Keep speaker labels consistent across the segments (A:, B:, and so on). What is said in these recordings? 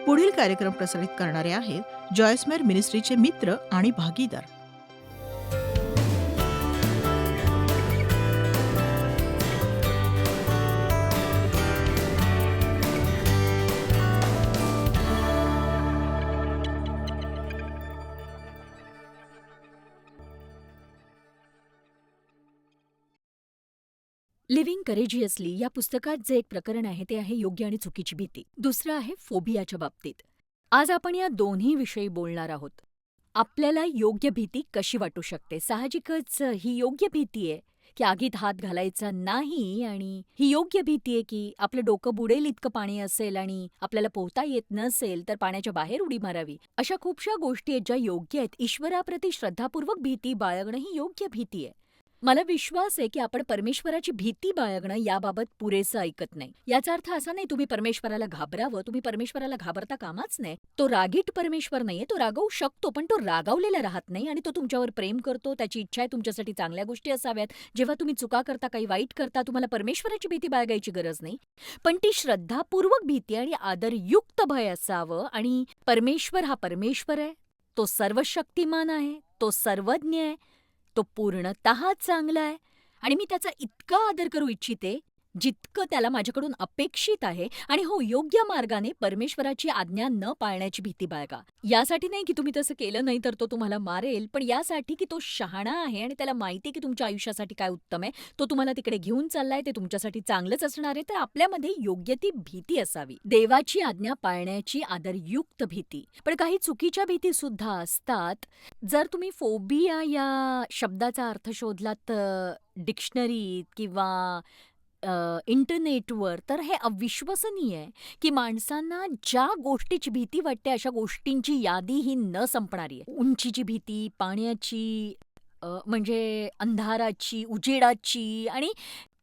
A: पुढील कार्यक्रम प्रसारित करणारे आहेत जॉयस्मेर मिनिस्ट्रीचे मित्र आणि भागीदार.
B: लिव्हिंग करेजियसली या पुस्तकात जे एक प्रकरण आहे ते आहे योग्य आणि चुकीची भीती. दुसरं आहे फोबियाच्या बाबतीत. आज आपण या दोन्ही विषयी बोलणार आहोत. आपल्याला योग्य भीती कशी वाटू शकते? साहजिकच ही योग्य भीती आहे की आगीत हात घालायचा नाही, आणि ही योग्य भीती आहे की आपलं डोकं बुडेल इतकं पाणी असेल आणि आपल्याला पोहता येत नसेल तर पाण्याच्या बाहेर उडी मारावी. अशा खूपशा गोष्टी आहेत ज्या योग्य आहेत. ईश्वराप्रती श्रद्धापूर्वक भीती बाळगणं ही योग्य भीती आहे. मला विश्वास आहे की आपण परमेश्वराची भीती बाळगणं याबाबत पुरेसं ऐकत नाही. याचा अर्थ असा नाही तुम्ही परमेश्वराला घाबरावं. तुम्ही परमेश्वराला घाबरता कामाच नाही. तो रागीट परमेश्वर नाहीये. तो रागवू शकतो, पण तो रागावलेला राहत नाही आणि तो तुमच्यावर प्रेम करतो. त्याची इच्छा आहे तुमच्यासाठी चांगल्या गोष्टी असाव्यात. जेव्हा तुम्ही चुका करता, काही वाईट करता, तुम्हाला परमेश्वराची भीती बाळगायची गरज नाही. पण ती श्रद्धापूर्वक भीती आणि आदरयुक्त भय असावं. आणि परमेश्वर हा परमेश्वर आहे. तो सर्वशक्तिमान आहे. तो सर्वज्ञ आहे. तो पूर्णतः चांगला आहे आणि मी त्याचा इतका आदर करू इच्छिते जितकं त्याला माझ्याकडून अपेक्षित आहे. आणि हो, योग्य मार्गाने परमेश्वराची आज्ञा न पाळण्याची भीती बाळगा. यासाठी नाही की तुम्ही तसं केलं नाही तर तो तुम्हाला मारेल, पण यासाठी की तो शहाणा आहे आणि त्याला माहिती आहे की तुमच्या आयुष्यासाठी काय उत्तम आहे. तो तुम्हाला तिकडे घेऊन चाललाय, ते तुमच्यासाठी चांगलंच असणार आहे. तर आपल्यामध्ये योग्य ती भीती असावी, देवाची आज्ञा पाळण्याची आदरयुक्त भीती. पण काही चुकीच्या भीती सुद्धा असतात. जर तुम्ही फोबिया या शब्दाचा अर्थ शोधलात डिक्शनरीत किंवा इंटरनेटवर, तर हे अविश्वसनीय आहे की माणसांना ज्या गोष्टीची भीती वाटते अशा गोष्टींची यादी ही न संपणारी आहे. उंचीची भीती, पाण्याची, म्हणजे अंधाराची, उजेडाची आणि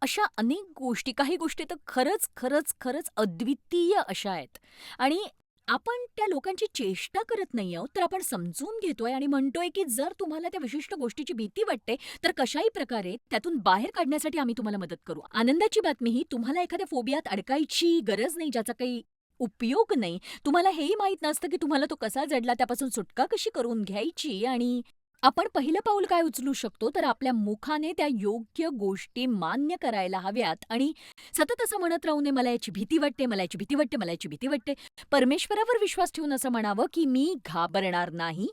B: अशा अनेक गोष्टी. काही गोष्टी तर खरंच खरंच खरंच अद्वितीय अशा आहेत आणि आपण त्या लोकांची चेष्टा करत नाही आहोत, तर आपण समजून घेतोय आणि म्हणतोय की जर तुम्हाला त्या विशिष्ट गोष्टीची भीती वाटते तर कशाही प्रकारे त्यातून बाहेर काढण्यासाठी आम्ही तुम्हाला मदत करू. आनंदाची बातमी ही, तुम्हाला एखाद्या फोबियात अडकायची गरज नाही ज्याचा काही उपयोग नाही. तुम्हाला हेही माहीत नसतं की तुम्हाला तो कसा जडला, त्यापासून सुटका कशी करून घ्यायची. आणि आपण पहिलं पाऊल काय उचलू शकतो, तर आपल्या मुखाने त्या योग्य गोष्टी मान्य करायला हव्यात आणि सतत असं म्हणत राहू नये, मला याची भीती वाटते, मला याची भीती वाटते, मला याची भीती वाटते. परमेश्वरावर विश्वास ठेवून असं म्हणावं की मी घाबरणार नाही.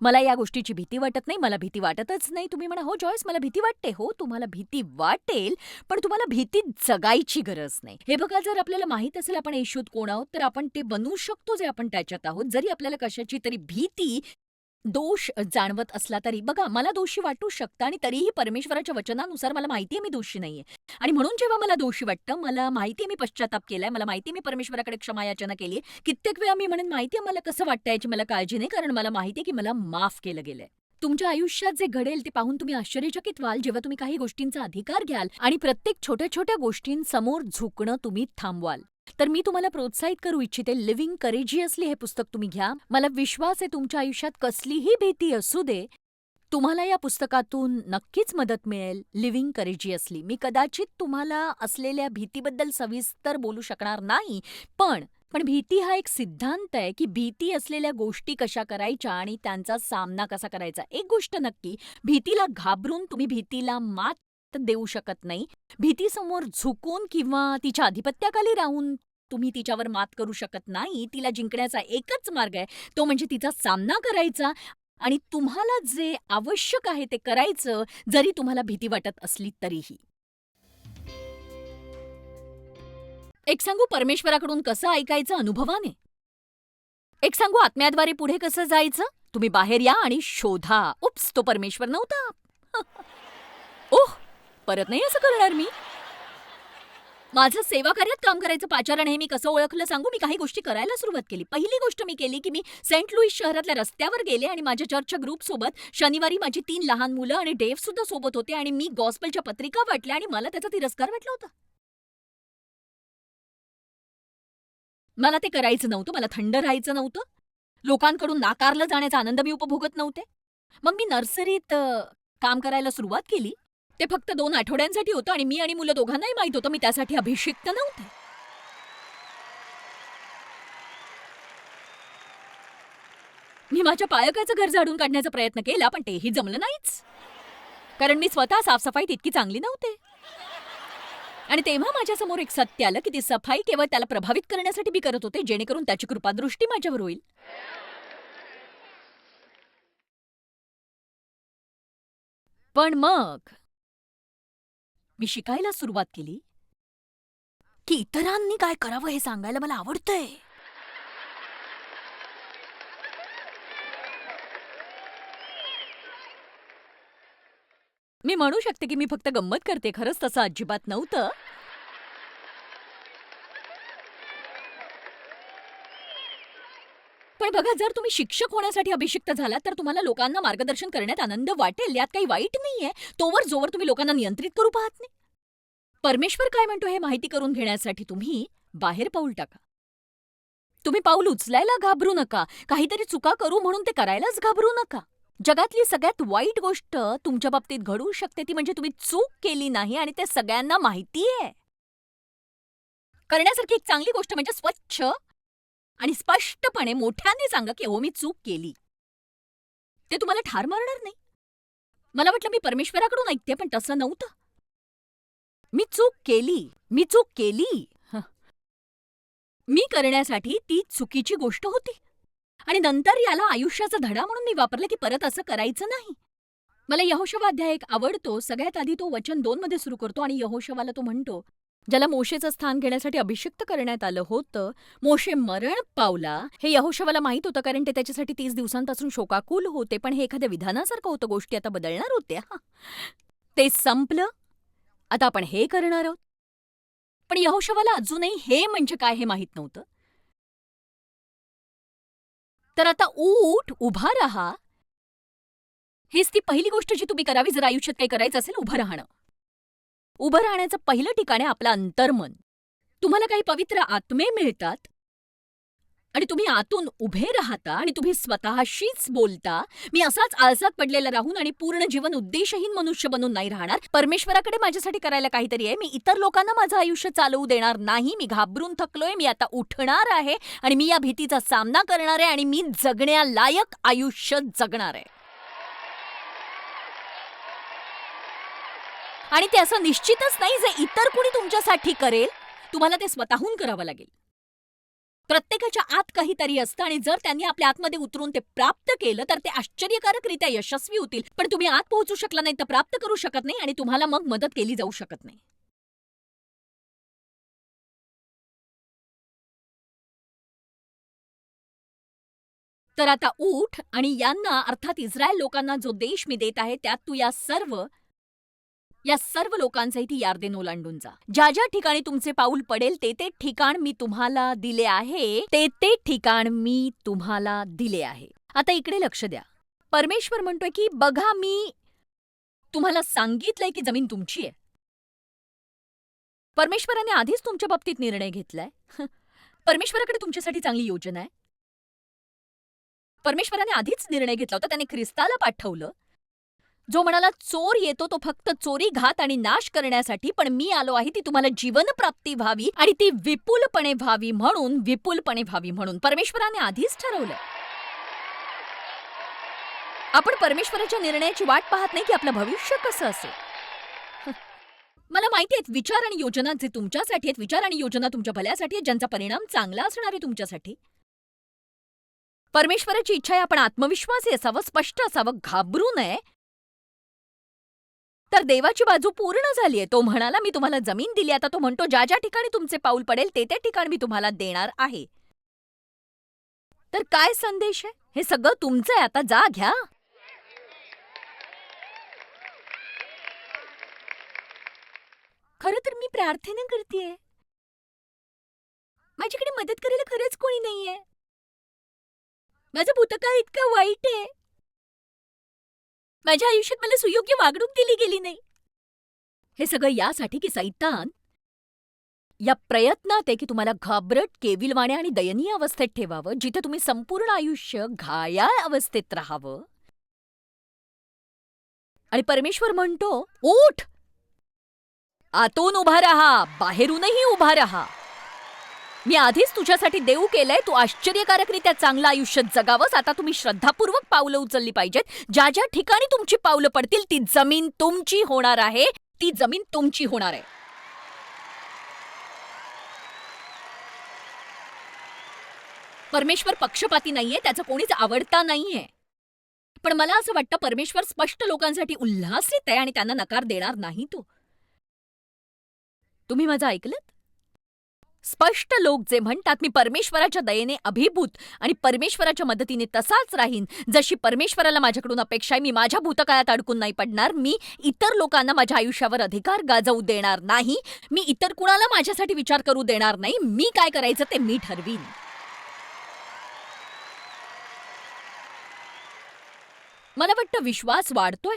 B: मला या गोष्टीची भीती वाटत नाही, मला भीती वाटतच नाही. तुम्ही म्हणा, हो जॉयस मला भीती वाटते. हो, तुम्हाला भीती वाटेल, पण तुम्हाला भीती जगायची गरज नाही. हे बघा, जर आपल्याला माहीत असेल आपण येशूत कोण आहोत, तर आपण ते बनवू शकतो जे आपण त्याच्यात आहोत. जरी आपल्याला कशाची तरी भीती, दोष जाणवत असला तरी. बघा, मला दोषी वाटू शकतं आणि तरीही परमेश्वराच्या वचनानुसार मला माहिती आहे मी दोषी नाहीये. आणि म्हणून जेव्हा मला दोषी वाटतं, मला माहिती आहे मी पश्चाताप केलाय, मला माहिती आहे मी परमेश्वराकडे क्षमायाचना केली आहे. कित्येक वेळा मी म्हणेन माहिती आहे मला कसं वाटतं याची मला काळजी नाही, कारण मला माहिती आहे की मला माफ केलं गेलंय. तुमच्या आयुष्यात जे घडेल ते पाहून तुम्ही आश्चर्यचकित व्हाल जेव्हा तुम्ही काही गोष्टींचा अधिकार घ्याल आणि प्रत्येक छोट्या छोट्या गोष्टींसमोर झुकणं तुम्ही थांबवाल. तर मी तुम्हाला प्रोत्साहित करू इच्छिते, लिव्हिंग करेजियसली हे पुस्तक तुम्ही घ्या. मला विश्वास आहे तुमच्या आयुष्यात कसलीही भीती असू दे, तुम्हाला या पुस्तकातून नक्कीच मदत मिळेल. Living courageously. मी कदाचित तुम्हाला असलेल्या भीतीबद्दल सविस्तर बोलू शकणार नाही, पण भीती हा एक सिद्धांत आहे की भीती असलेल्या गोष्टी कशा करायच्या आणि त्यांचा सामना कसा करायचा. एक गोष्ट नक्की, भीतीला घाबरून तुम्ही भीतीला मात देऊ शकत नाही. भीतीसमोर झुकून किंवा तिच्या आधिपत्याखाली राहून तुम्ही तिच्यावर मात करू शकत नाही. तिला जिंकण्याचा एकच मार्ग आहे, तो म्हणजे तिचा सामना करायचा आणि तुम्हाला जे आवश्यक आहे ते करायचं, जरी तुम्हाला भीती वाटत असली तरीही. एक सांगू परमेश्वराकडून कसं ऐकायचं अनुभवाने? एक सांगू आत्म्याद्वारे पुढे कसं जायचं? तुम्ही बाहेर या आणि शोधा. उप्स, तो परमेश्वर नव्हता. ओह, परत नाही असं करणार मी. माझं सेवाकार्यात काम करायचं पाचारण हे मी कसं ओळखलं सांगू? मी काही गोष्टी करायला सुरुवात केली. पहिली गोष्ट मी केली की मी सेंट लुईस शहरातल्या रस्त्यावर गेले आणि माझ्या चर्चच्या ग्रुपसोबत शनिवारी माझी 3 लहान मुलं आणि डेव्ह सुद्धा सोबत होते आणि मी गॉस्पेलच्या पत्रिका वाटल्या आणि मला त्याचा तिरस्कार वाटला होता. मला ते करायचं नव्हतं. मला थंड राहायचं नव्हतं. लोकांकडून नाकारलं जाण्याचा आनंद मी उपभोगत नव्हते. मग मी नर्सरीत काम करायला सुरुवात केली. ते फक्त 2 आठवड्यांसाठी होतं आणि मी आणि मुलं दोघांनाही माहीत होतं मी त्यासाठी अभिषिक्त नव्हते. मी माझ्या पालकाचं घर झाडून काढण्याचा प्रयत्न केला, पण तेही जमलं नाहीच. कारण मी स्वतः साफसफाईत इतकी चांगली नव्हते. आणि तेव्हा माझ्यासमोर एक सत्य आलं की ती सफाई केवळ त्याला प्रभावित करण्यासाठी मी करत होते, जेणेकरून त्याची कृपादृष्टी माझ्यावर होईल. पण मग मी शिकायला सुरुवात केली की इतरांनी काय करावं हे सांगायला मला आवडतंय. मी म्हणू शकते की मी फक्त गंमत करते, खरंच तसं अजिबात नव्हतं. पण बघा, जर तुम्ही शिक्षक होण्यासाठी अभिषिक्त झालात तर तुम्हाला लोकांना मार्गदर्शन करण्यात आनंद वाटेल, यात काही वाईट नाहीये, जोवर तुम्ही लोकांना नियंत्रित करू पाहत नाही. परमेश्वर काय म्हणतो हे माहिती करून घेण्यासाठी तुम्ही बाहेर पाऊल टाका. तुम्ही पाऊल उचलायला घाबरू नका. काहीतरी चुका करू म्हणून ते करायलाच घाबरू नका. जगातली सगळ्यात वाईट गोष्ट तुमच्या बाबतीत घडू शकते ती म्हणजे तुम्ही चूक केली नाही आणि ते सगळ्यांना माहितीये. करण्यासारखी एक चांगली गोष्ट म्हणजे स्वच्छ आणि स्पष्टपणे मोठ्याने सांगा की हो, मी चूक केली. ते तुम्हाला ठार मारणार नाही. मला वाटलं मी परमेश्वराकडून ऐकते, पण तसं नव्हतं. मी चूक केली. मी चूक केली. हं. मी करण्यासाठी ती चुकीची गोष्ट होती. आणि नंतर याला आयुष्याचा धडा म्हणून मी वापरलं की परत असं करायचं नाही. मला यहोशुवा अध्याय 1 आवडतो. सगळ्यात आधी तो वचन 2 मध्ये सुरू करतो आणि यहोशुवाला तो म्हणतो, ज्याला मोशेचं स्थान घेण्यासाठी अभिषिक्त करण्यात आलं होतं, मोशे मरण पावला हे यहोशुवाला माहीत होतं, कारण ते त्याच्यासाठी 30 दिवसांपासून शोकाकुल होते. पण हे एखाद्या विधानासारखं होतं, गोष्टी आता बदलणार होत्या. ते संपलं. आता आपण हे करणार आहोत. पण यहोशुवाला अजूनही हे म्हणजे काय हे माहीत नव्हतं. तर आता उठ, उभा राहा. हीच ती पहिली गोष्ट जी तुम्ही करावी जर आयुष्यात काही करायचं असेल, उभं राहणं. उभं राहण्याचं पहिलं ठिकाण आहे आपलं अंतर्मन. तुम्हाला काही पवित्र आत्मे मिळतात आणि तुम्ही आतून उभे राहता आणि तुम्ही स्वतःशीच बोलता, मी असाच आळसात पडलेला राहून आणि पूर्ण जीवन उद्देशहीन मनुष्य बनून नाही राहणार. परमेश्वराकडे माझ्यासाठी करायला काहीतरी आहे. मी इतर लोकांना माझं आयुष्य चालवू देणार नाही. मी घाबरून थकलोय. मी आता उठणार आहे आणि मी या भीतीचा सामना करणार आहे आणि मी जगण्यालायक आयुष्य जगणार आहे. आणि ते असं निश्चितच नाही जे इतर कुणी तुमच्यासाठी करेल, तुम्हाला ते स्वतःहून करावं लागेल. प्रत्येकाच्या आत काहीतरी असतं आणि जर त्यांनी आपल्या आतमध्ये उतरून ते प्राप्त केलं तर ते आश्चर्यकारकरित्या यशस्वी होतील. पण तुम्ही आत पोहोचू शकला नाही तर प्राप्त करू शकत नाही आणि तुम्हाला मग मदत केली जाऊ शकत नाही. तर आता उठ आणि यांना, अर्थात इस्रायल लोकांना जो देश मी देत आहे त्यात तू या सर्व लोकांचंही यार्देन ओलांडून जा. ज्या ज्या ठिकाणी तुमचे पाऊल पडेल ते ठिकाण मी तुम्हाला दिले आहे. ते ठिकाण मी तुम्हाला दिले आहे. आता इकडे लक्ष द्या. परमेश्वर म्हणतोय की बघा, मी तुम्हाला सांगितलंय की जमीन तुमची आहे. परमेश्वराने आधीच तुमच्या बाबतीत निर्णय घेतलाय. परमेश्वराकडे तुमच्यासाठी चांगली योजना आहे. परमेश्वराने आधीच निर्णय घेतला होता. त्याने ख्रिस्ताला पाठवलं, जो म्हणाला चोर येतो तो फक्त चोरी, घात आणि नाश करण्यासाठी, पण मी आलो आहे ती तुम्हाला जीवनप्राप्ती व्हावी आणि ती विपुलपणे व्हावी म्हणून. परमेश्वराने आधीच ठरवलं. आपण परमेश्वराच्या निर्णयाची वाट पाहत नाही की आपलं भविष्य कसं असेल. मला माहिती आहेत विचार आणि योजना जे तुमच्यासाठी आहेत, विचार आणि योजना तुमच्या भल्यासाठी आहेत, ज्यांचा परिणाम चांगला असणार आहे तुमच्यासाठी. परमेश्वराची इच्छा आहे आपण आत्मविश्वासी असावं, स्पष्ट असावं, घाबरू नये. तर देवाची बाजू पूर्ण झालीये. तो म्हणाला मी तुम्हाला जमीन दिली. आता तो म्हणतो ज्या ज्या ठिकाणी तुमचे पाऊल पडेल ते ठिकाण मी तुम्हाला देणार आहे. तर काय संदेश आहे? हे सगळं तुमचं आहे. आता जा, घ्या. खरं तर मी प्रार्थना करतेय. माझ्याकडे मदत करायला खरंच कोणी नाहीये. माझं भूतकाळ इतकं वाईट आहे. माझ्या आयुष्यात मला सुयोग्य वागणूक दिली गेली नाही. हे सगळं यासाठी की सैतान या प्रयत्नात आहे की तुम्हाला घाबरट, केविलवाणे आणि दयनीय अवस्थेत ठेवावं, जिथे तुम्ही संपूर्ण आयुष्य घायाळ अवस्थेत राहावं. आणि परमेश्वर म्हणतो उठ, आतून उभा राहा, बाहेरूनही उभा राहा. मी आधीच तुझ्यासाठी देऊ केलंय. तू आश्चर्यकारकरित्या चांगलं आयुष्य जगावंस. आता तुम्ही श्रद्धापूर्वक पावलं उचलली पाहिजेत. ज्या ज्या ठिकाणी तुमची पावलं पडतील ती जमीन तुमची होणार आहे. ती जमीन तुमची होणार आहे. परमेश्वर पक्षपाती नाहीये, त्याचा कोणीच आवडता नाहीये. पण मला असं वाटतं परमेश्वर स्पष्ट लोकांसाठी उल्हासित आहे आणि त्यांना नकार देणार नाही तो. तुम्ही माझं ऐकलंत? स्पष्ट लोक जे म्हणतात मी परमेश्वराच्या दयेने अभिभूत आणि परमेश्वराच्या मदतीने तसाच राहीन, जशी परमेश्वराला माझ्याकडून अपेक्षा आहे. मी माझ्या भूतकाळात अडकून नाही पडणार. मी इतर लोकांना माझ्या आयुष्यावर अधिकार गाजवू देणार नाही. मी इतर कुणाला माझ्यासाठी विचार करू देणार नाही. मी काय करायचं ते मी ठरवीन. मला वाटतं विश्वास वाढतोय.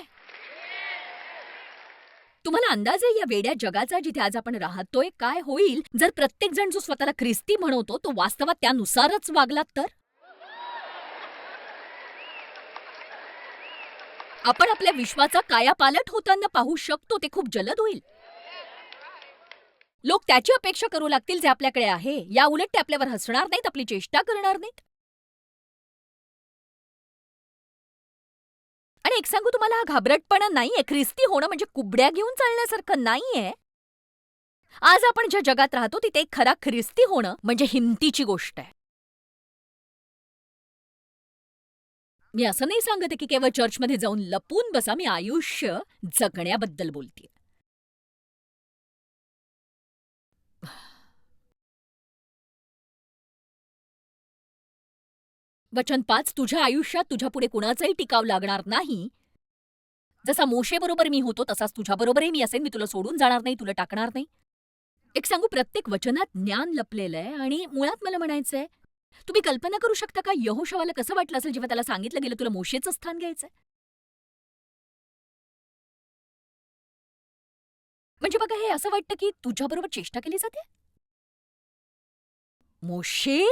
B: तुम्हाला अंदाज आहे या वेड्या जगाचा जिथे आज आपण राहतोय काय होईल जर प्रत्येक जण जो स्वतःला ख्रिस्ती म्हणवतो तो वास्तवात त्यानुसारच वागला तर? आपण आपल्या विश्वाचा कायापालट होताना पाहू शकतो. ते खूप जलद होईल. लोक त्याची अपेक्षा करू लागतील जे आपल्याकडे आहे. या उलट ते आपल्यावर हसणार नाहीत, आपली चेष्टा करणार नाहीत. आणि एक सांगू तुम्हाला, हा घाबरटपणा नाहीये. ख्रिस्ती होणं म्हणजे कुबड्या घेऊन चालण्यासारखं नाहीये. आज आपण ज्या जगात राहतो तिथे एक खरा ख्रिस्ती होणं म्हणजे हिमतीची गोष्ट आहे. मी असं नाही सांगत आहे की केवळ चर्चमध्ये जाऊन लपून बसा. मी आयुष्य जगण्याबद्दल बोलतेय. वचन 5, तुझ्या आयुष्यात तुझ्यापुढे कुणाचाही टिकाव लागणार नाही. जसा मोशेबरोबर मी होतो तसाच तुझ्याबरोबरही मी असेन. मी तुला सोडून जाणार नाही, तुला टाकणार नाही. एक सांगू, प्रत्येक वचनात ज्ञान लपलेलं आहे आणि मुळात मला म्हणायचंय, तुम्ही कल्पना करू शकता का यहोशवाला कसं वाटलं असेल जेव्हा त्याला सांगितलं गेलं तुला मोशेचं स्थान घ्यायचंय? म्हणजे बघा, हे असं वाटतं की तुझ्याबरोबर चेष्टा केली जाते. मोशे?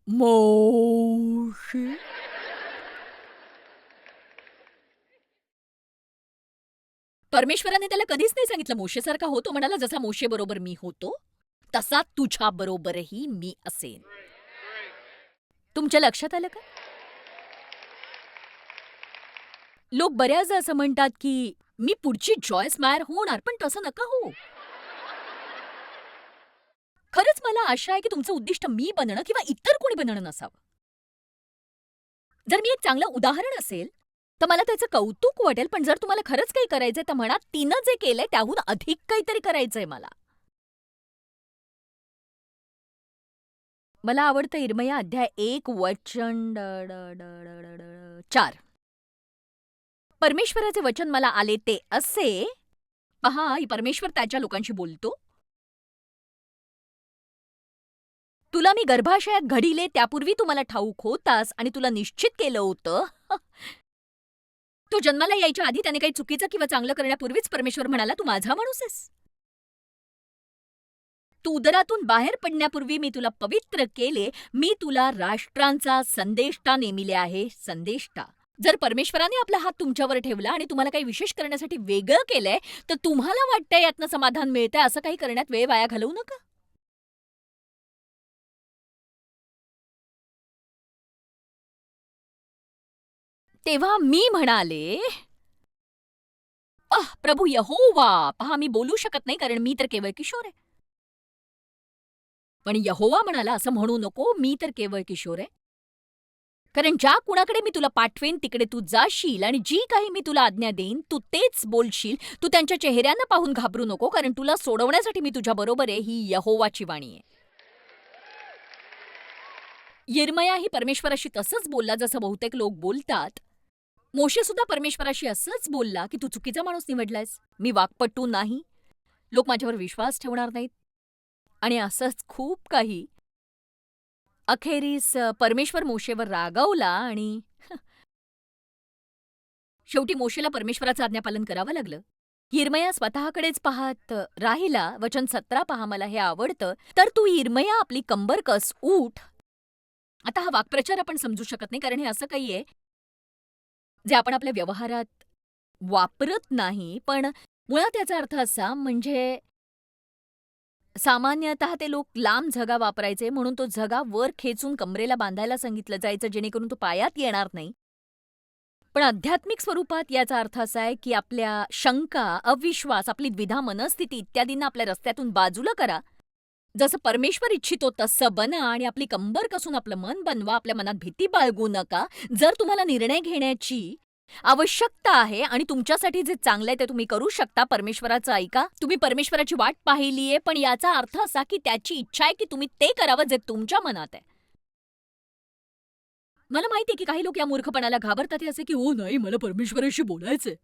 B: मोशे? परमेश्वराने त्याला कधीच नाही सांगितलं मोशेसारखा हो. तो म्हणाला जसा मोशेबरोबर मी होतो तसा तुझ्याबरोबरही मी असेन. तुमच्या लक्षात आलं का? लोक बऱ्याचदा असं म्हणतात की मी पुढची जॉयस मायर होणार, पण तसं नका हो. खरंच मला आशा आहे की तुमचं उद्दिष्ट मी बनणं किंवा इतर कोणी बनणं नसावं. जर मी एक चांगलं उदाहरण असेल तर मला त्याचं कौतुक वाटेल, पण जर तुम्हाला खरंच काही करायचंय तर म्हणा तिनं जे केलंय त्याहून अधिक काहीतरी करायचंय मला. मला आवडतं इर्मया अध्याय 1 वचन 4. परमेश्वराचे वचन मला आले ते असे. पहा, परमेश्वर त्याच्या लोकांशी बोलतो. तुला मी गर्भाशयात घडिले त्यापूर्वी तू मला ठाऊक होतास आणि तुला निश्चित केलं होतं. तो जन्माला यायच्या आधी त्याने काही चुकीचं किंवा चांगलं करण्यापूर्वीच परमेश्वर म्हणाला तू माझा माणूस आहेस. तू उदरातून बाहेर पडण्यापूर्वी मी तुला पवित्र केले. मी तुला राष्ट्रांचा संदेष्टा नेमिले आहे. संदेष्टा. जर परमेश्वराने आपला हात तुमच्यावर ठेवला आणि तुम्हाला काही विशेष करण्यासाठी वेगळं केलंय तर तुम्हाला वाटतंय यातनं समाधान मिळतंय असं काही करण्यात वेळ वाया घालवू नका. तेव्हा मी म्हणाले, प्रभू यहोवा, पहा मी बोलू शकत नाही कारण मी तर केवळ किशोर आहे. पण यहोवा म्हणाला असं म्हणू नको, मी तर केवळ किशोर आहे. कारण ज्या कुणाकडे मी तुला पाठवेन तिकडे तू जाशील आणि जी काही मी तुला आज्ञा देईन तू तेच बोलशील. तू त्यांच्या चेहऱ्यांना पाहून घाबरू नको, कारण तुला सोडवण्यासाठी मी तुझ्या बरोबर आहे. ही यहोवाची वाणी आहे. यिर्मयाही परमेश्वराशी तसंच बोलला जसं बहुतेक लोक बोलतात. मोशे सुद्धा परमेश्वराशी असंच बोलला की तू चुकीचा माणूस निवडलायस. मी वाकपटू नाही. लोक माझ्यावर विश्वास ठेवणार नाहीत. आणि असंच खूप काही. अखेरीस परमेश्वर मोशेवर रागावला आणि शेवटी मोशेला परमेश्वराचं आज्ञापालन करावं लागलं. यिर्मया स्वतःकडेच पाहत राहिला. वचन 17 पहा, मला हे आवडतं. तर तू यिर्मया आपली कंबर कस, उठ. आता हा वाक्प्रचार आपण समजू शकत नाही कारण हे असं काही आहे जे आपण आपल्या व्यवहारात वापरत नाही. पण मुळात याचा अर्थ असा म्हणजे सामान्यतः ते लोक लांब झगा वापरायचे म्हणून तो झगा वर खेचून कमरेला बांधायला सांगितलं जायचं जेणेकरून तो पायात येणार नाही. पण आध्यात्मिक स्वरूपात याचा अर्थ असा आहे की आपल्या शंका, अविश्वास, आपली द्विधा मनस्थिती इत्यादींना आपल्या रस्त्यातून बाजूला करा. जसं परमेश्वर इच्छितो तसं बना आणि आपली कंबर कसून आपलं मन बनवा. आपल्या मनात भीती बाळगू नका. जर तुम्हाला निर्णय घेण्याची आवश्यकता आहे आणि तुमच्यासाठी जे चांगलं आहे ते तुम्ही करू शकता, परमेश्वराचं ऐका. तुम्ही परमेश्वराची वाट पाहिलीये, पण याचा अर्थ असा की त्याची इच्छा आहे की तुम्ही ते करावं जे तुमच्या मनात आहे. मला माहिती आहे की काही लोक या मूर्खपणाला घाबरतात हे असे की "ओ नाही, मला परमेश्वराशी बोलायचंय."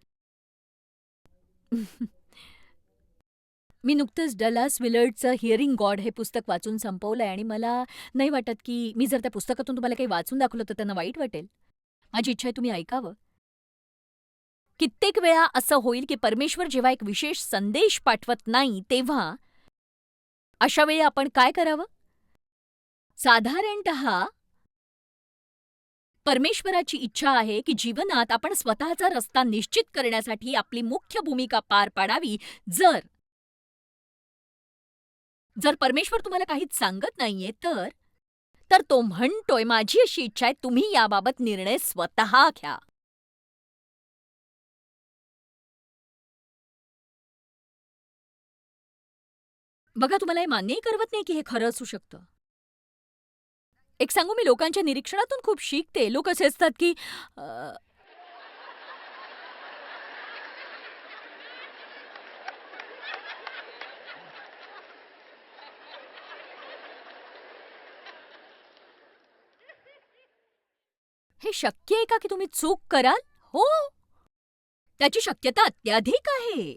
B: मी नुकतंच डलास विलर्डचं हिअरिंग गॉड हे पुस्तक वाचून संपवलंय आणि मला नाही वाटत की मी जर त्या पुस्तकातून तुम्हाला काही वाचून दाखवलं तर त्यांना वाईट वाटेल. माझी इच्छा आहे तुम्ही ऐकावं. कित्येक वेळा असं होईल की परमेश्वर जेव्हा एक विशेष संदेश पाठवत नाही, तेव्हा अशा वेळी आपण काय करावं? साधारणतः परमेश्वराची इच्छा आहे की जीवनात आपण स्वतःचा रस्ता निश्चित करण्यासाठी आपली मुख्य भूमिका पार पाडावी. जर जर परमेश्वर तुम्हाला काहीच सांगत नाहीये तर तर तो म्हणतोय, माझी अशी इच्छा आहे तुम्ही याबाबत निर्णय स्वतः घ्या. बघा, तुम्हाला हे मान्यही करवत नाही की हे खरं असू शकतं. एक सांगू, मी लोकांच्या निरीक्षणातून खूप शिकते. लोक असे असतात की हे शक्य आहे का की तुम्ही चूक कराल? हो, त्याची शक्यता अत्याधिक आहे.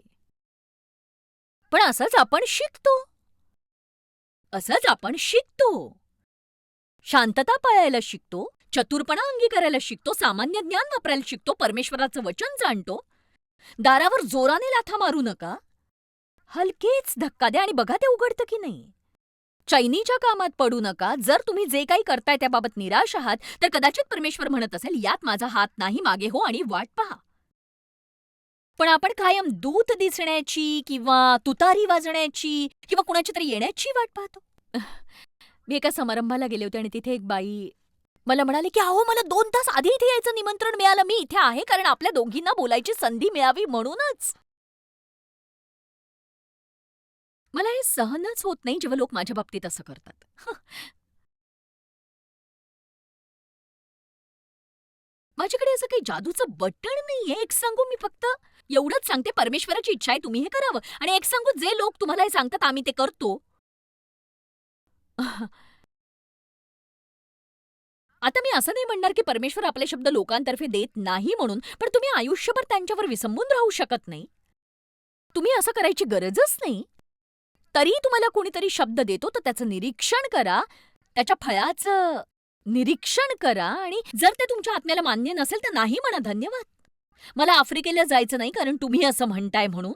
B: पण असंच आपण शिकतो. असंच आपण शिकतो. शांतता पाळायला शिकतो, चतुरपणा अंगीकारायला शिकतो, सामान्य ज्ञान वापरायला शिकतो, परमेश्वराचं वचन जाणतो. दारावर जोराने लाथा मारू नका. हलकेच धक्का द्या आणि बघा ते उघडतं की नाही. चैनीच्या कामात पडू नका. जर तुम्ही जे काही करताय त्याबाबत निराश आहात, तर कदाचित परमेश्वर म्हणत असेल, यात माझा हात नाही, मागे हो आणि वाट पहा. पण आपण कायम दूत दिसण्याची किंवा तुतारी वाजण्याची किंवा कुणाची तरी येण्याची वाट पाहतो. मी एका समारंभाला गेले होते आणि तिथे एक बाई मला म्हणाली की "अहो, मला 2 तास आधी इथे यायचं निमंत्रण मिळालं. मी इथे आहे कारण आपल्या दोघींना बोलायची संधी मिळावी म्हणूनच." मला हे सहनच होत नाही जेव्हा लोक माझ्या बाबतीत असं करतात. माझ्याकडे असं काही जादूचं बटण नाहीये. एक सांगू, मी फक्त एवढंच सांगते, परमेश्वराची इच्छा आहे तुम्ही हे करावं. आणि एक सांगू, जे लोक तुम्हाला हे सांगतात आम्ही ते करतो. आता मी असं नाही म्हणणार की परमेश्वर आपले शब्द लोकांतर्फे देत नाही म्हणून, पण तुम्ही आयुष्यभर त्यांच्यावर विसंबून राहू शकत नाही. तुम्ही असं करायची गरजच नाही. तरी तुम्हाला कोणीतरी शब्द देतो तर त्याचं निरीक्षण करा, त्याच्या फळाचं निरीक्षण करा आणि जर ते तुमच्या आत्म्याला मान्य नसेल तर नाही म्हणा, धन्यवाद. मला आफ्रिकेला जायचं नाही कारण तुम्ही असं म्हणताय म्हणून.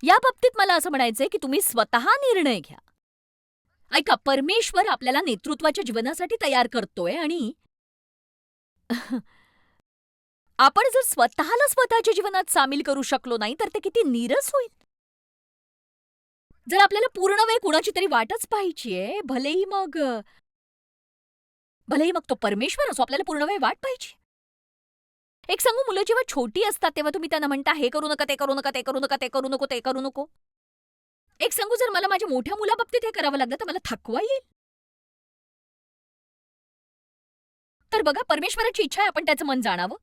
B: या बाबतीत मला असं म्हणायचंय की तुम्ही स्वतः निर्णय घ्या. ऐका, परमेश्वर आपल्याला नेतृत्वाच्या जीवनासाठी तयार करतोय आणि आपण जर स्वतःला स्वतःच्या जीवनात सामील करू शकलो नाही तर ते किती नीरस होईल. जर आपल्याला पूर्ण वेळ कुणाची तरी वाटच पाहिजेय, भलेही मग तो परमेश्वर असो, आपल्याला पूर्ण वेळ वाट पाहिजे. एक सांगू, मुलं जेव्हा छोटी असतात तेव्हा तुम्ही त्यांना म्हणता हे करू नका, ते करू नका, ते करू नका, ते करू नको, ते करू नको. एक सांगू, जर मला माझ्या मोठ्या मुलाबाबतीत हे करावं लागलं तर मला थकवा येईल. तर बघा, परमेश्वराची इच्छा आहे आपण त्याचं मन जाणावं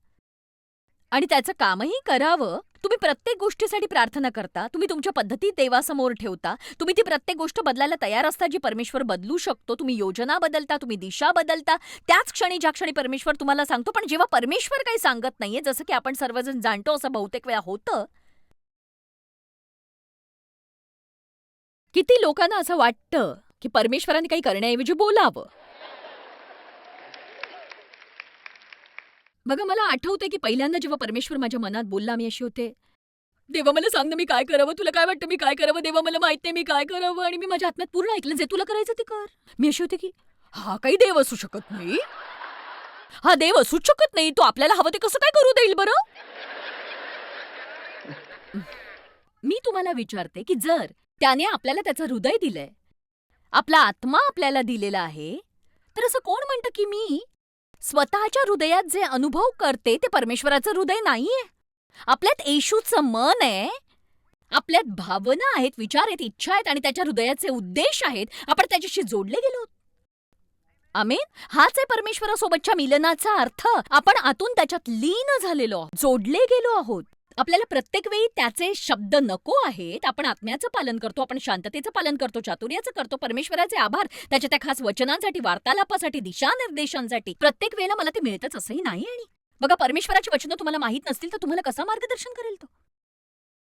B: आणि त्याचं कामही करावं. तुम्ही प्रत्येक गोष्टीसाठी प्रार्थना करता, तुम्ही तुमच्या पद्धती देवासमोर ठेवता, तुम्ही ती प्रत्येक गोष्ट बदलायला तयार असता जी परमेश्वर बदलू शकतो. तुम्ही योजना बदलता, तुम्ही दिशा बदलता त्याच क्षणी ज्या क्षणी परमेश्वर तुम्हाला सांगतो. पण जेव्हा परमेश्वर काही सांगत नाहीये, जसं की आपण सर्वजण जाणतो असं बहुतेक वेळा होतं, किती लोकांना असं वाटतं की परमेश्वराने काही करण्याऐवजी बोलावं. बघा, मला आठवतंय की पहिल्यांदा जेव्हा परमेश्वर माझ्या मनात बोलला, मी अशी होते, "देवा, मला सांग ना मी काय करावं? तुला काय वाटतं मी काय करावं? देवा, मला माहित नाही मी काय करावं?" आणि मी माझ्या आत्म्यात पूर्ण ऐकलं, "जे तुला करायचं ते कर." मी अशी होते की हा काही देव असू शकत नाही. हा देव असूच शकत नाही. तो आपल्याला हवं ते कसं काय करू देईल बरं? मी तुम्हाला विचारते की जर त्याने आपल्याला त्याचं हृदय दिलंय, आपला आत्मा आपल्याला दिलेला आहे. तर असं कोण म्हणतं की मी स्वतःच्या हृदयात जे अनुभव करते ते परमेश्वराचं हृदय नाहीये? आपल्यात येशूचं मन आहे, आपल्यात भावना आहेत, विचार आहेत, इच्छा आहेत आणि त्याच्या हृदयाचे उद्देश आहेत. आपण त्याच्याशी जोडले गेलो आहोत. आमेन. हाच आहे परमेश्वरासोबतच्या मिलनाचा अर्थ. आपण आतून त्याच्यात लीन झालेलो आहोत, जोडले गेलो आहोत. आपल्याला प्रत्येक वेळी त्याचे शब्द नको आहेत. आपण आत्म्याचं पालन करतो, आपण शांततेचं पालन करतो, चातुर्याचं करतो. परमेश्वराचे आभार त्याच्या त्या खास वचनांसाठी, वार्तालापासाठी, दिशानिर्देशांसाठी. प्रत्येक वेळेला मला ते मिळतच असंही नाही. आणि बघा, परमेश्वराची वचनं तुम्हाला माहीत नसतील तर तुम्हाला कसं मार्गदर्शन करेल तो?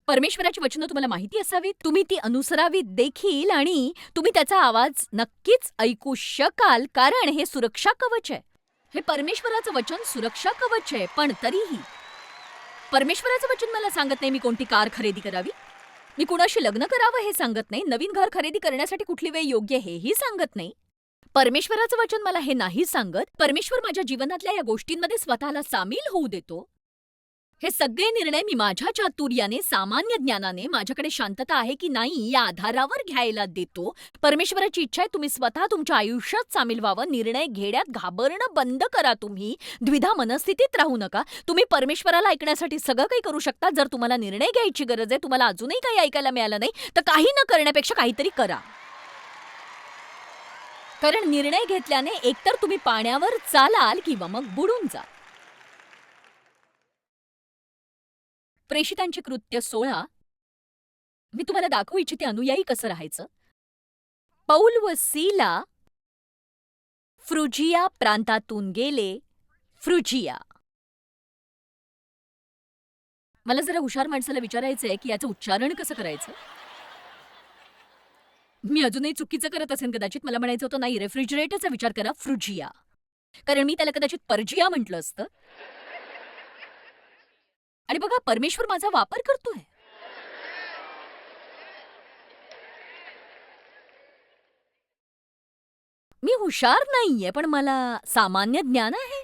B: परमेश्वराची वचनं तुम्हाला माहिती असावीत, तुम्ही ती अनुसरावीत देखील आणि तुम्ही त्याचा आवाज नक्कीच ऐकू शकाल, कारण हे सुरक्षा कवच आहे. हे परमेश्वराचं वचन सुरक्षा कवच आहे. पण तरीही परमेश्वराचं वचन मला सांगत नाही मी कोणती कार खरेदी करावी, मी कुणाशी लग्न करावं हे सांगत नाही, नवीन घर खरेदी करण्यासाठी कुठली वेळ योग्य हेही सांगत नाही. परमेश्वराचं वचन मला हे नाही सांगत. परमेश्वर माझ्या जीवनातल्या या गोष्टींमध्ये स्वतःला सामील होऊ देतो. हे सगळे निर्णय मी माझ्या चातुर्याने, सामान्य ज्ञानाने, माझ्याकडे शांतता आहे की नाही या आधारावर घ्यायला देतो. परमेश्वराची इच्छा आहे तुम्ही स्वतः तुमच्या आयुष्यात सामील व्हावं. निर्णय घेण्यात घाबरणं बंद करा. तुम्ही द्विधा मनस्थितीत राहू नका. तुम्ही परमेश्वराला ऐकण्यासाठी सगळं काही करू शकता. जर तुम्हाला निर्णय घ्यायची गरज आहे, तुम्हाला अजूनही काही ऐकायला मिळालं नाही, तर काही न करण्यापेक्षा काहीतरी करा. कारण निर्णय घेतल्याने एकतर तुम्ही पाण्यावर चालाल किंवा मग बुडून जाल. प्रेषितांची कृत्य 16. मी तुम्हाला दाखवू इच्छिते अनुयायी कसं राहायचं. पौल व सीला फ्रुजिया प्रांतातून गेले. फ्रुजिया. मला जरा हुशार माणसाला विचारायचंय की याचं उच्चारण कसं करायचं. मी अजूनही चुकीचं करत असेन कदाचित. मला म्हणायचं होतं नाही, रेफ्रिजरेटरचा विचार करा, फ्रुजिया. कारण मी त्याला कदाचित पर्जिया म्हटलं असतं. आणि बघा, परमेश्वर माझा वापर करतोय. मी हुशार नाहीये, पण मला सामान्य ज्ञान आहे.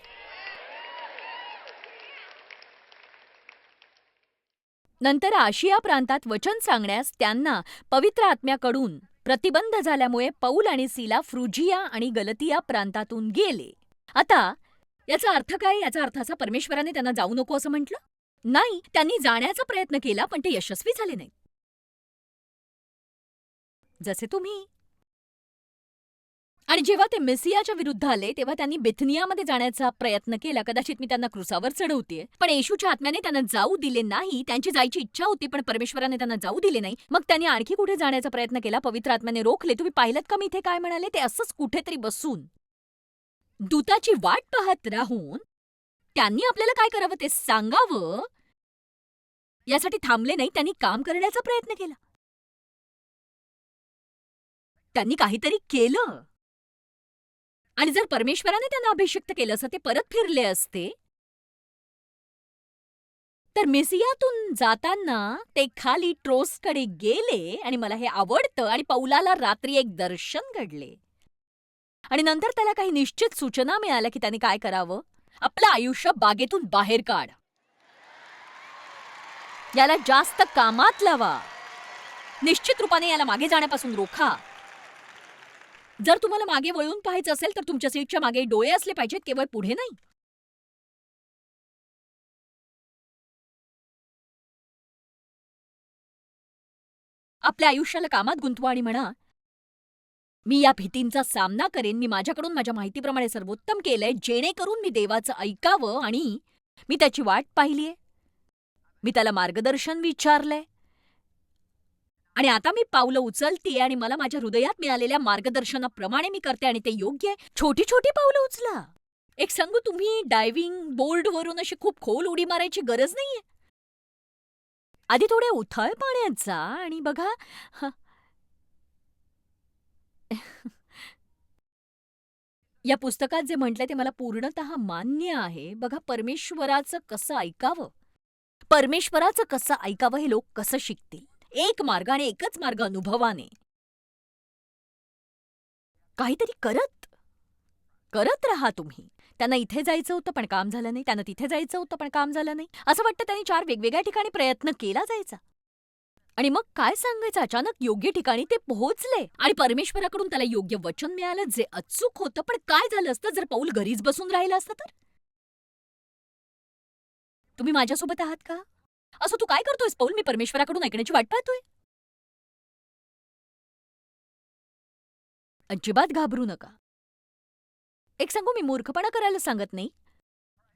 B: नंतर आशिया प्रांतात वचन सांगण्यास त्यांना पवित्र आत्म्याकडून प्रतिबंध झाल्यामुळे पौल आणि सीला फ्रुजिया आणि गलतिया प्रांतातून गेले. आता याचा अर्थ काय? याचा अर्थ असा, परमेश्वराने त्यांना जाऊ नको असं म्हटलं नाही. त्यांनी जाण्याचा प्रयत्न केला, पण ते यशस्वी झाले नाही. जसे तुम्ही. आणि जेव्हा ते मेसियाच्या विरुद्ध आले तेव्हा त्यांनी बेथनियामध्ये जाण्याचा प्रयत्न केला. कदाचित मी त्यांना क्रुसावर चढवतेय, पण येशूच्या आत्म्याने त्यांना जाऊ दिले नाही. त्यांची जायची इच्छा होती, पण परमेश्वराने त्यांना जाऊ दिले नाही. मग त्यांनी आणखी कुठे जाण्याचा प्रयत्न केला, पवित्र आत्म्याने रोखले. तुम्ही पाहिलत का मी इथे काय म्हणाले? ते असंच कुठेतरी बसून दूताची वाट पाहत राहून त्यांनी आपल्याला काय करावं ते सांगावं यासाठी थांबले नाही. त्यांनी काम करण्याचा प्रयत्न केला. त्यांनी काहीतरी केलं. आणि जर परमेश्वराने त्यांना अभिषिक्त केलं असं, ते परत फिरले असते, तर मेसियातून जाताना ते खाली ट्रोसकडे गेले. आणि मला हे आवडतं. आणि पौलाला रात्री एक दर्शन घडले आणि नंतर त्याला काही निश्चित सूचना मिळाल्या की त्याने काय करावं. आपलं आयुष्य बागेतून बाहेर काढ, याला जास्त कामात लावा, निश्चित रूपाने याला मागे जाण्यापासून रोखा. जर तुम्हाला मागे वळून पाहायचं असेल तर तुमच्या सीटच्या मागे डोळे असले पाहिजेत, केवळ पुढे नाही. आपल्या आयुष्याला कामात गुंतवा आणि म्हणा, मी या भीतींचा सामना करेन. मी माझ्याकडून माझ्या माहितीप्रमाणे सर्वोत्तम केलंय, जेणेकरून मी देवाचं ऐकावं. आणि मी त्याची वाट पाहिलीय, मी त्याला मार्गदर्शन विचारलंय आणि आता मी पावलं उचलतेय आणि मला माझ्या हृदयात मिळालेल्या मार्गदर्शनाप्रमाणे मी करते आणि ते योग्य आहे. छोटी छोटी पावलं उचला. एक सांगू, तुम्ही डायव्हिंग बोर्डवरून अशी खूप खोल उडी मारायची गरज नाहीये. आधी थोड्या उथळ पाण्यात जा आणि बघा. या पुस्तकात जे म्हटलंय ते मला पूर्णतः मान्य आहे. बघा, परमेश्वराचं कसं ऐकावं, परमेश्वराचं कसं ऐकावं हे लोक कसं शिकतील. एक मार्ग आणि एकच मार्ग, अनुभवाने. काहीतरी करत करत राहा तुम्ही. त्यांना इथे जायचं होतं पण काम झालं नाही, त्यांना तिथे जायचं होतं पण काम झालं नाही. असं वाटतं त्यांनी 4 वेगवेगळ्या ठिकाणी प्रयत्न केला जायचा. आणि मग काय सांगायचं, अचानक योग्य ठिकाणी ते पोहोचले आणि परमेश्वराकडून त्याला योग्य वचन मिळालं जे अचूक होतं. पण काय झालं असतं जर पाऊल घरीच बसून राहिलं असतं तर? तुम्ही माझ्यासोबत आहात का? असं तू काय करतोयस पाऊल? मी परमेश्वराकडून ऐकण्याची वाट पाहतोय. अजिबात घाबरू नका. एक सांगू, मी मूर्खपणा करायला सांगत नाही.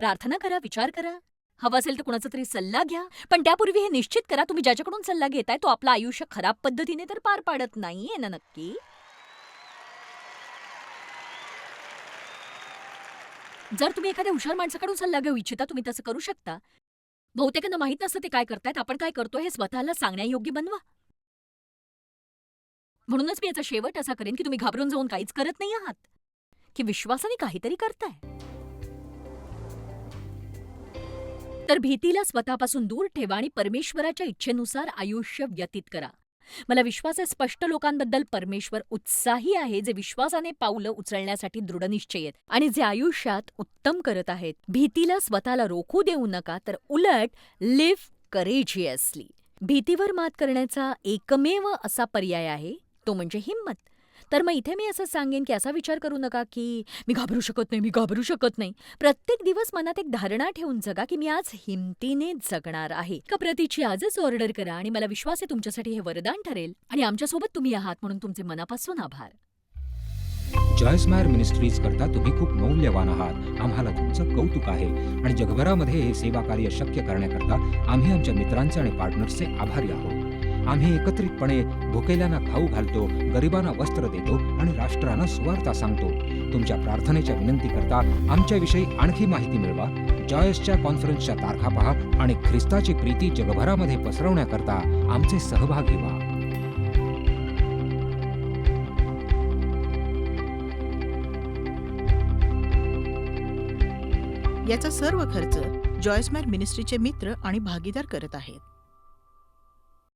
B: प्रार्थना करा, विचार करा. हवं असेल तर कुणाचा तरी सल्ला घ्या. पण त्यापूर्वी हे निश्चित करा तुम्ही ज्याच्याकडून सल्ला घेताय तो आपलं आयुष्य खराब पद्धतीने तर पार पाडत नाहीये ना नक्की? जर तुम्ही एखाद्या हुशार माणसाकडून सल्ला घेऊ इच्छिता, तुम्ही तसं करू शकता. बहुतेकांना माहीत नसतं ते काय करतायत. आपण काय करतोय हे स्वतःला सांगण्यायोग्य बनवा. म्हणूनच मी याचा शेवट असा करेन की तुम्ही घाबरून जाऊन काहीच करत नाही आहात, की विश्वासाने काहीतरी करताय. तर भीतीला स्वतःपासून दूर ठेवा आणि परमेश्वराच्या इच्छेनुसार आयुष्य व्यतीत करा. मला विश्वास आहे स्पष्ट लोकांबद्दल परमेश्वर उत्साही आहे, जे विश्वासाने पावलं उचलण्यासाठी दृढनिश्चयी आहेत आणि जे आयुष्यात उत्तम करत आहेत. भीतीला स्वतःला रोखू देऊ नका, तर उलट लिव्ह करेजियसली. भीतीवर मात करण्याचा एकमेव असा पर्याय आहे तो म्हणजे हिंमत. तर मग इथे मी असं सांगेन की असा विचार करू नका की मी घाबरू शकत नाही, मी घाबरू शकत नाही. प्रत्येक दिवस मनात एक धारणा ठेवून जगा की मी आज हिमतीने जगणार आहे. एका प्रतीची आजच ऑर्डर करा आणि मला विश्वास आहे तुमच्यासाठी हे वरदान ठरेल आणि आमच्यासोबत तुम्ही आहात म्हणून तुमचे मनापासून आभार.
C: जॉयस्मायर मिनिस्ट्रीज करता तुम्ही खूप मौल्यवान आहात. आम्हाला तुमचं कौतुक आहे आणि जगभरामध्ये हे सेवा कार्य शक्य करण्याकरता आम्ही आमच्या मित्रांचे आणि पार्टनर्सचे आभारी आहोत. आम्ही एकत्रितपणे भुकेल्यांना खाऊ घालतो, गरिबांना वस्त्र देतो आणि राष्ट्रांना सुवार्ता सांगतो. तुमच्या प्रार्थनेच्या विनंतीकरता आमच्याविषयी आणखी माहिती मिळवा. जॉयसच्या कॉन्फरन्सच्या तारखा पहा आणि ख्रिस्ताची प्रीती जगभरामध्ये पसरवण्याकरता आमचे सहभागी व्हा.
A: याचा सर्व खर्च जॉयस्मॅर मिनिस्ट्रीचे मित्र आणि भागीदार करत आहेत.